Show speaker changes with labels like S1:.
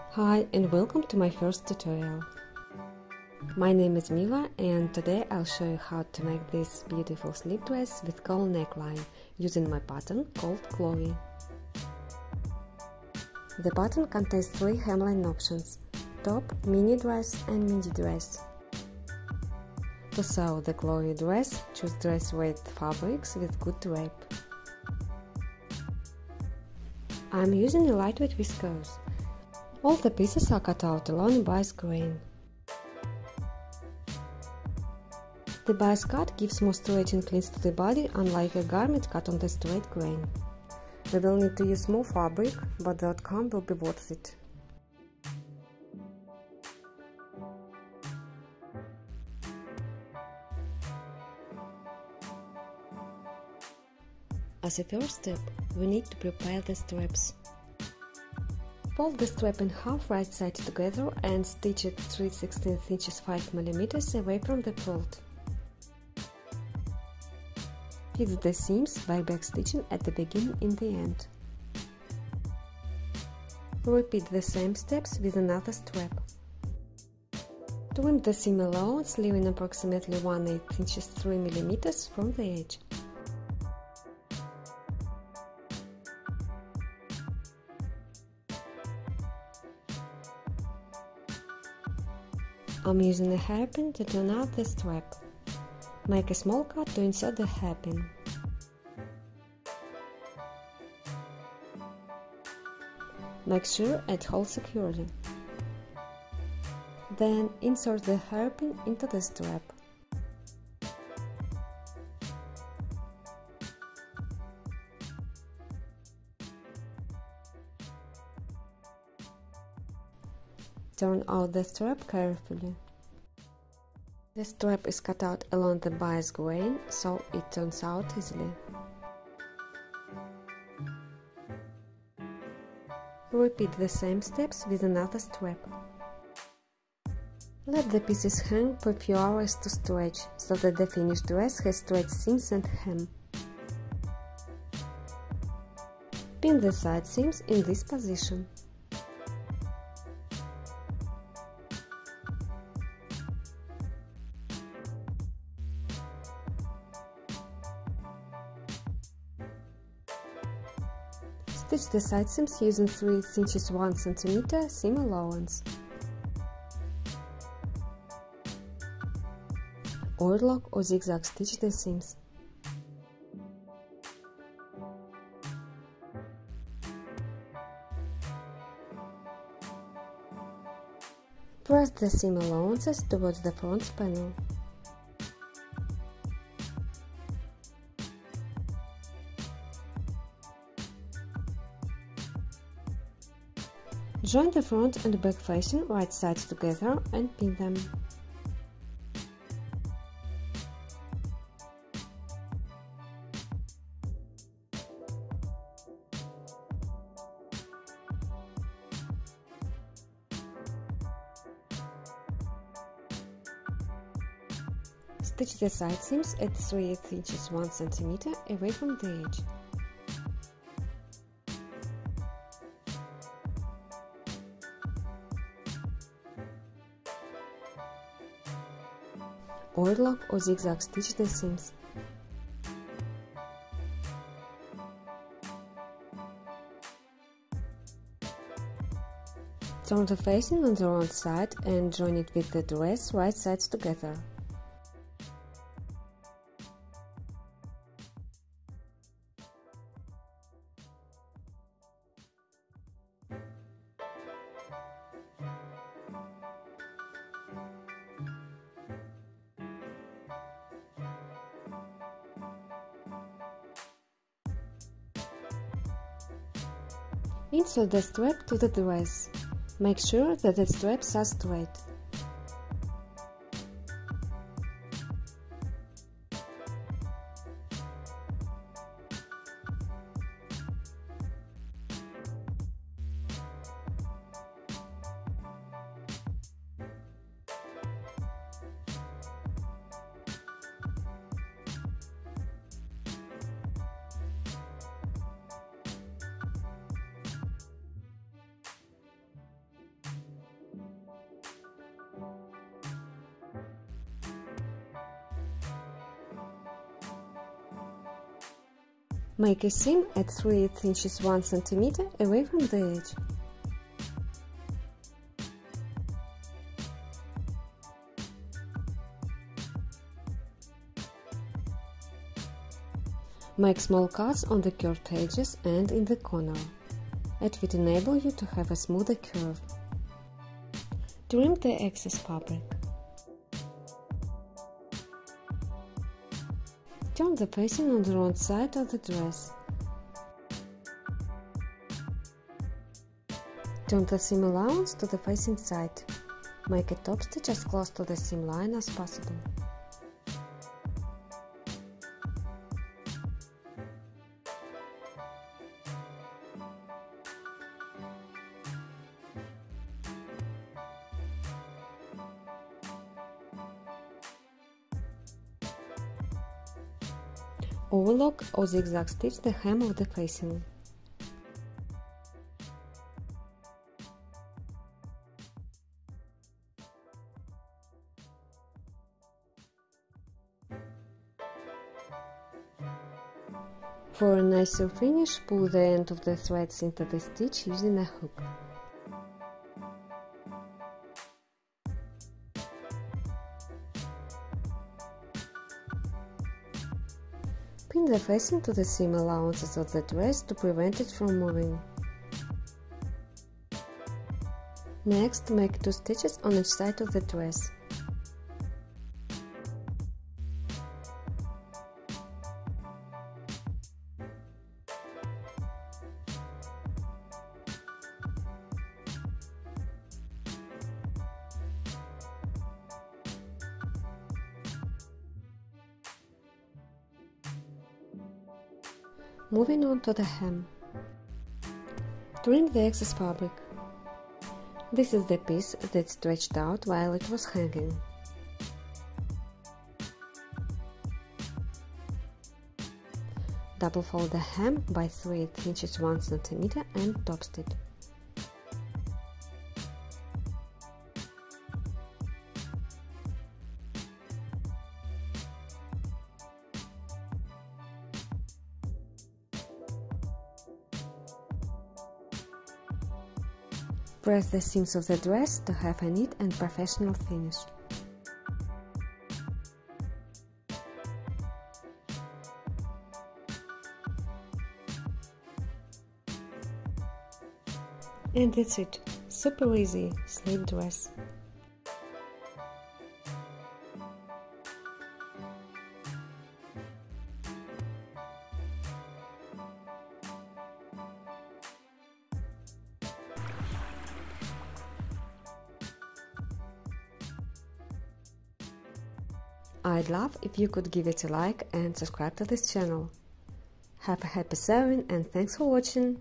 S1: Hi and welcome to my first tutorial. My name is Mila and today I'll show you how to make this beautiful sleeve dress with cowl neckline using my pattern called Chloe. The pattern contains 3 hemline options: top, mini dress and midi dress. To sew the Chloe dress, choose dress weight fabrics with good drape. I'm using a lightweight viscose. All the pieces are cut out along bias grain. The bias cut gives more stretch and cleans to the body, unlike a garment cut on the straight grain. We will need to use more fabric, but the outcome will be worth it. As a first step, we need to prepare the straps. Fold the strap in half right side together and stitch it 3/16 inches 5 mm away from the fold. Fix the seams by back stitching at the beginning and the end. Repeat the same steps with another strap. Trim the seam allowance, leaving approximately 1/8 inches 3 mm from the edge. I'm using a hairpin to turn out the strap. Make a small cut to insert the hairpin. Make sure it holds securely. Then insert the hairpin into the strap. Turn out the strap carefully. The strap is cut out along the bias grain, so it turns out easily. Repeat the same steps with another strap. Let the pieces hang for a few hours to stretch, so that the finished dress has straight seams and hem. Pin the side seams in this position. Stitch the side seams using 3 inches 1 cm seam allowance. Oil lock or zigzag stitch the seams. Press the seam allowances towards the front panel. Join the front and back facing right sides together and pin them. Stitch the side seams at 3/8 inches 1 cm away from the edge. Oil lock or zigzag stitch the seams. Turn the facing on the wrong side and join it with the dress right sides together. Insert the strap to the dress. Make sure that the straps are straight. Make a seam at 3/8 inches 1 cm away from the edge. Make small cuts on the curved edges and in the corner. It will enable you to have a smoother curve. Trim the excess fabric. Turn the facing on the wrong side of the dress. Turn the seam allowance to the facing side. Make a top stitch as close to the seam line as possible. Overlock or zigzag stitch the hem of the facing. For a nicer finish, pull the end of the threads into the stitch using a hook. Pin the facing to the seam allowances of the dress to prevent it from moving. Next, make 2 stitches on each side of the dress. Moving on to the hem. Trim the excess fabric. This is the piece that stretched out while it was hanging. Double fold the hem by 3/8 inches 1 cm and top stitch. Press the seams of the dress to have a neat and professional finish. And that's it. Super easy slip dress. I'd love if you could give it a like and subscribe to this channel. Have a happy sewing and thanks for watching!